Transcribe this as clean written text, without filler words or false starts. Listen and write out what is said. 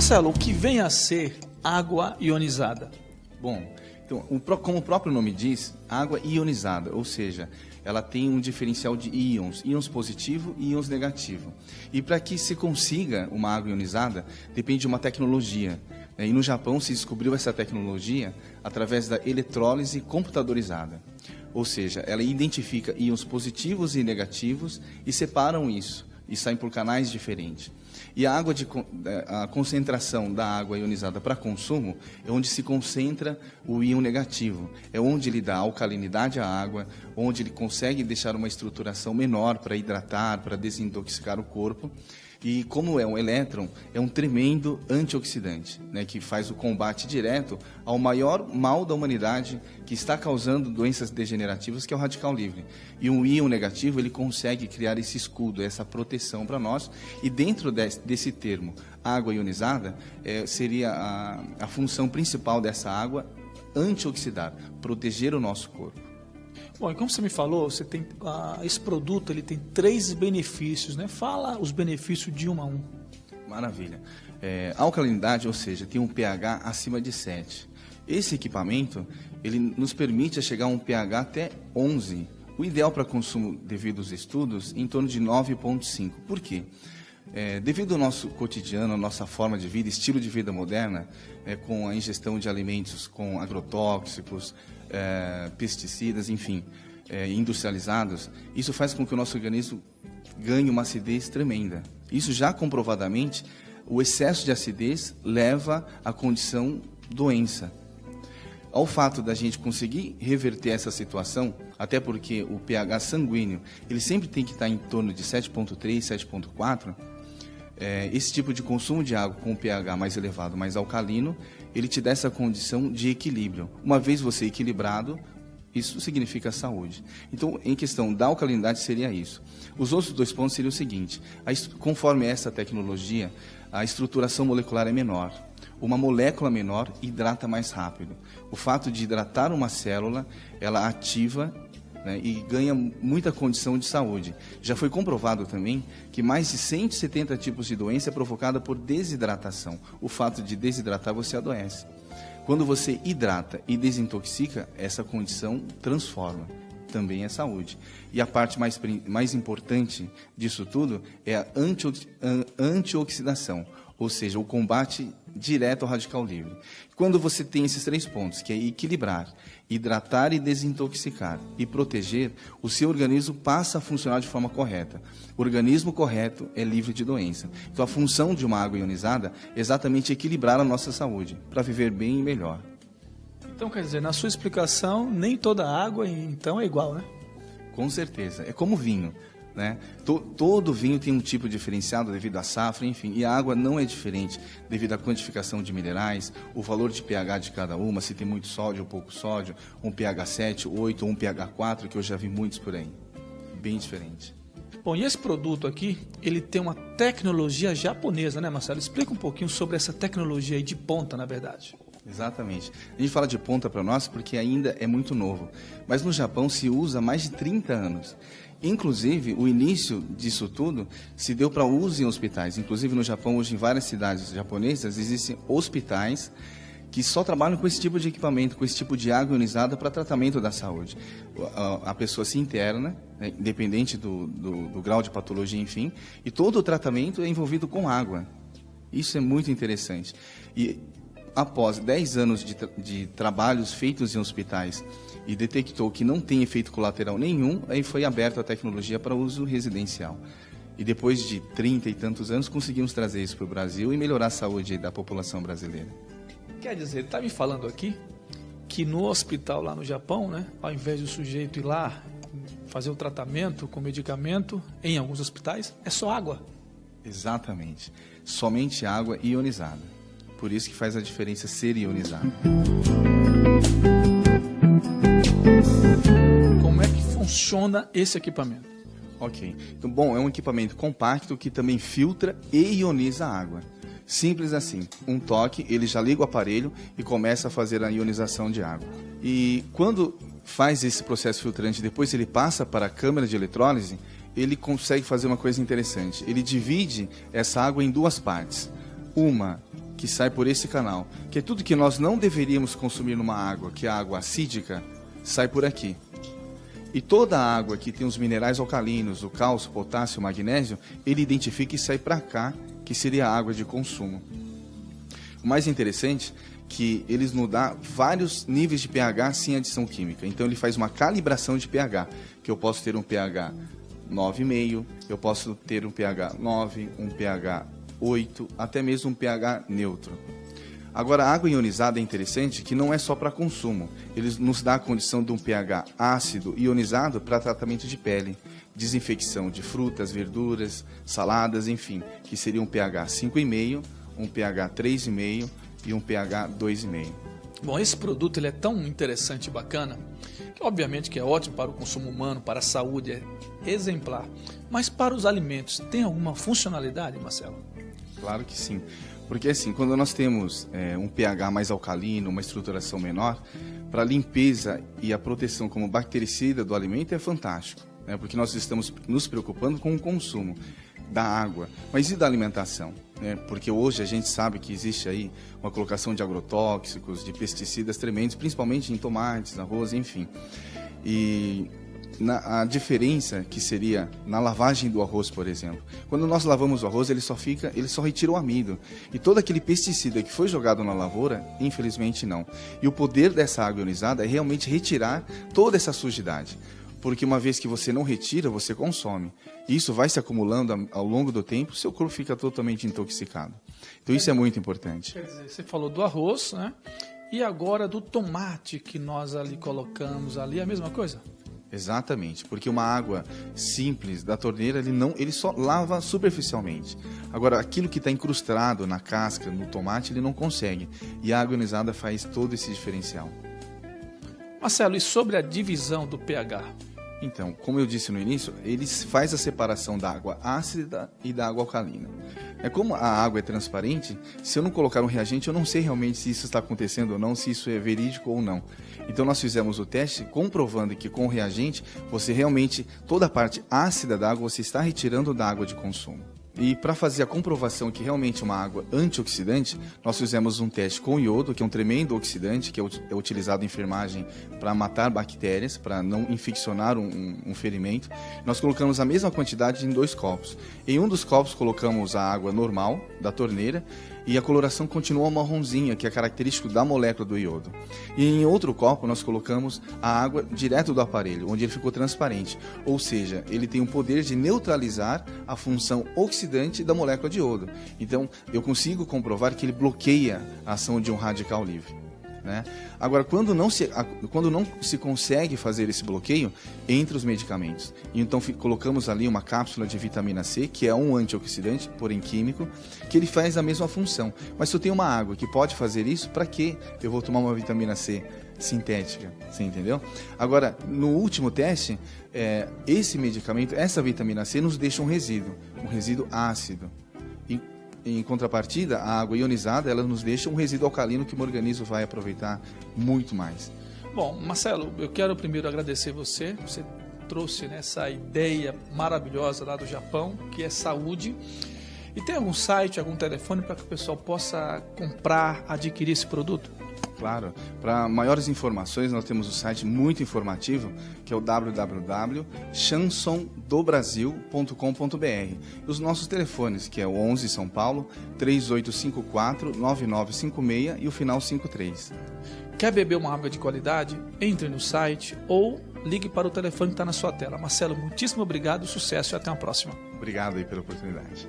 Marcelo, o que vem a ser água ionizada? Bom, então, como o próprio nome diz, água ionizada, ou seja, ela tem um diferencial de íons positivo e íons negativo. E para que se consiga uma água ionizada, depende de uma tecnologia. E no Japão se descobriu essa tecnologia através da eletrólise computadorizada. Ou seja, ela identifica íons positivos e negativos e separam isso, e saem por canais diferentes. E a concentração da água ionizada para consumo é onde se concentra o íon negativo. É onde ele dá alcalinidade à água, onde ele consegue deixar uma estruturação menor para hidratar, para desintoxicar o corpo. E como é um elétron, é um tremendo antioxidante, né, que faz o combate direto ao maior mal da humanidade, que está causando doenças degenerativas, que é o radical livre. E um íon negativo, ele consegue criar esse escudo, essa proteção para nós. E dentro desse termo, água ionizada, seria a função principal dessa água, antioxidar, proteger o nosso corpo. Bom, e como você me falou, você tem, esse produto ele tem 3 benefícios, né? Fala os benefícios de um a um. Maravilha. A alcalinidade, ou seja, tem um pH acima de 7. Esse equipamento, ele nos permite chegar a um pH até 11. O ideal para consumo, devido aos estudos, em torno de 9,5. Por quê? Devido ao nosso cotidiano, à nossa forma de vida, estilo de vida moderna, com a ingestão de alimentos com agrotóxicos, pesticidas, enfim, industrializados, isso faz com que o nosso organismo ganhe uma acidez tremenda. Isso já comprovadamente, o excesso de acidez leva à condição doença. Ao fato da gente conseguir reverter essa situação, até porque o pH sanguíneo, ele sempre tem que estar em torno de 7,3, 7,4, esse tipo de consumo de água com o pH mais elevado, mais alcalino, ele te dá essa condição de equilíbrio. Uma vez você equilibrado, isso significa saúde. Então, em questão da alcalinidade, seria isso. Os outros 2 pontos seriam o seguinte: conforme essa tecnologia, a estruturação molecular é menor. Uma molécula menor hidrata mais rápido. O fato de hidratar uma célula, ela ativa, né, e ganha muita condição de saúde. Já foi comprovado também que mais de 170 tipos de doença é provocada por desidratação. O fato de desidratar, você adoece. Quando você hidrata e desintoxica, essa condição transforma. Também é saúde. E a parte mais importante disso tudo é a antioxidação, ou seja, o combate direto ao radical livre. Quando você tem esses 3 pontos, que é equilibrar, hidratar e desintoxicar, e proteger, o seu organismo passa a funcionar de forma correta. O organismo correto é livre de doença. Então, a função de uma água ionizada é exatamente equilibrar a nossa saúde, para viver bem e melhor. Então, quer dizer, na sua explicação, nem toda água, então, é igual, né? Com certeza. É como vinho, né? Todo vinho tem um tipo diferenciado devido à safra, enfim. E a água não é diferente devido à quantificação de minerais, o valor de pH de cada uma, se tem muito sódio ou pouco sódio, um pH 7, 8 ou um pH 4, que eu já vi muitos por aí. Bem diferente. Bom, e esse produto aqui, ele tem uma tecnologia japonesa, né, Marcelo? Explica um pouquinho sobre essa tecnologia aí de ponta, na verdade. Exatamente. A gente fala de ponta para nós porque ainda é muito novo. Mas no Japão se usa há mais de 30 anos. Inclusive, o início disso tudo se deu para uso em hospitais. Inclusive, no Japão, hoje, em várias cidades japonesas, existem hospitais que só trabalham com esse tipo de equipamento, com esse tipo de água ionizada para tratamento da saúde. A pessoa se interna, né, independente do grau de patologia, enfim, e todo o tratamento é envolvido com água. Isso é muito interessante. E após 10 anos de trabalhos feitos em hospitais e detectou que não tem efeito colateral nenhum, aí foi aberta a tecnologia para uso residencial. E depois de 30 e tantos anos, conseguimos trazer isso para o Brasil e melhorar a saúde da população brasileira. Quer dizer, ele está me falando aqui que no hospital lá no Japão, né, ao invés do sujeito ir lá fazer o tratamento com medicamento, em alguns hospitais, é só água. Exatamente. Somente água ionizada. Por isso que faz a diferença ser ionizado. Como é que funciona esse equipamento? Ok. Então, bom, é um equipamento compacto que também filtra e ioniza a água. Simples assim. Um toque, ele já liga o aparelho e começa a fazer a ionização de água. E quando faz esse processo filtrante, depois ele passa para a câmara de eletrólise, ele consegue fazer uma coisa interessante. Ele divide essa água em 2 partes. Uma que sai por esse canal, que é tudo que nós não deveríamos consumir numa água, que é a água acídica, sai por aqui. E toda a água que tem os minerais alcalinos, o cálcio, o potássio, o magnésio, ele identifica e sai para cá, que seria a água de consumo. O mais interessante é que eles nos dão vários níveis de pH sem adição química. Então ele faz uma calibração de pH, que eu posso ter um pH 9,5, eu posso ter um pH 9, um pH 8, até mesmo um pH neutro. Agora, a água ionizada é interessante que não é só para consumo. Ele nos dá a condição de um pH ácido ionizado para tratamento de pele, desinfecção de frutas, verduras, saladas, enfim, que seria um pH 5,5, um pH 3,5 e um pH 2,5. Bom, esse produto ele é tão interessante e bacana, que obviamente que é ótimo para o consumo humano, para a saúde, é exemplar. Mas para os alimentos, tem alguma funcionalidade, Marcelo? Claro que sim. Porque assim, quando nós temos um pH mais alcalino, uma estruturação menor, para a limpeza e a proteção como bactericida do alimento é fantástico, né? Porque nós estamos nos preocupando com o consumo da água, mas e da alimentação? Porque hoje a gente sabe que existe aí uma colocação de agrotóxicos, de pesticidas tremendos, principalmente em tomates, arroz, enfim. E a diferença que seria na lavagem do arroz, por exemplo. Quando nós lavamos o arroz, ele só retira o amido. E todo aquele pesticida que foi jogado na lavoura, infelizmente não. E o poder dessa água ionizada é realmente retirar toda essa sujidade. Porque uma vez que você não retira, você consome. Isso vai se acumulando ao longo do tempo, seu corpo fica totalmente intoxicado. Então isso é muito importante. Quer dizer, você falou do arroz, né? E agora do tomate que nós ali colocamos ali, é a mesma coisa? Exatamente, porque uma água simples da torneira, ele só lava superficialmente. Agora, aquilo que está incrustado na casca, no tomate, ele não consegue. E a água ionizada faz todo esse diferencial. Marcelo, e sobre a divisão do pH? Então, como eu disse no início, ele faz a separação da água ácida e da água alcalina. Como a água é transparente, se eu não colocar um reagente, eu não sei realmente se isso está acontecendo ou não, se isso é verídico ou não. Então nós fizemos o teste comprovando que com o reagente, você realmente, toda a parte ácida da água, você está retirando da água de consumo. E para fazer a comprovação que realmente é uma água antioxidante, nós fizemos um teste com iodo, que é um tremendo oxidante, que é utilizado em enfermagem para matar bactérias, para não infeccionar um ferimento. Nós colocamos a mesma quantidade em 2 copos. Em um dos copos colocamos a água normal da torneira e a coloração continuou marronzinha, que é característico da molécula do iodo. E em outro copo nós colocamos a água direto do aparelho, onde ele ficou transparente. Ou seja, ele tem o poder de neutralizar a função oxidante da molécula de iodo. Então, eu consigo comprovar que ele bloqueia a ação de um radical livre. Né? Agora, quando não se consegue fazer esse bloqueio, entra os medicamentos. Então, colocamos ali uma cápsula de vitamina C, que é um antioxidante, porém químico, que ele faz a mesma função. Mas se eu tenho uma água que pode fazer isso, para que eu vou tomar uma vitamina C sintética? Você entendeu? Agora, no último teste, esse medicamento, essa vitamina C, nos deixa um resíduo ácido. Em contrapartida, a água ionizada, ela nos deixa um resíduo alcalino que o organismo vai aproveitar muito mais. Bom, Marcelo, eu quero primeiro agradecer você. Você trouxe essa ideia maravilhosa lá do Japão, que é saúde. E tem algum site, algum telefone para que o pessoal possa comprar, adquirir esse produto? Claro. Para maiores informações, nós temos um site muito informativo, que é o www.chansondobrasil.com.br. E os nossos telefones, que é o 11 São Paulo, 3854-9956 e o final 53. Quer beber uma água de qualidade? Entre no site ou ligue para o telefone que está na sua tela. Marcelo, muitíssimo obrigado, sucesso e até a próxima. Obrigado aí pela oportunidade.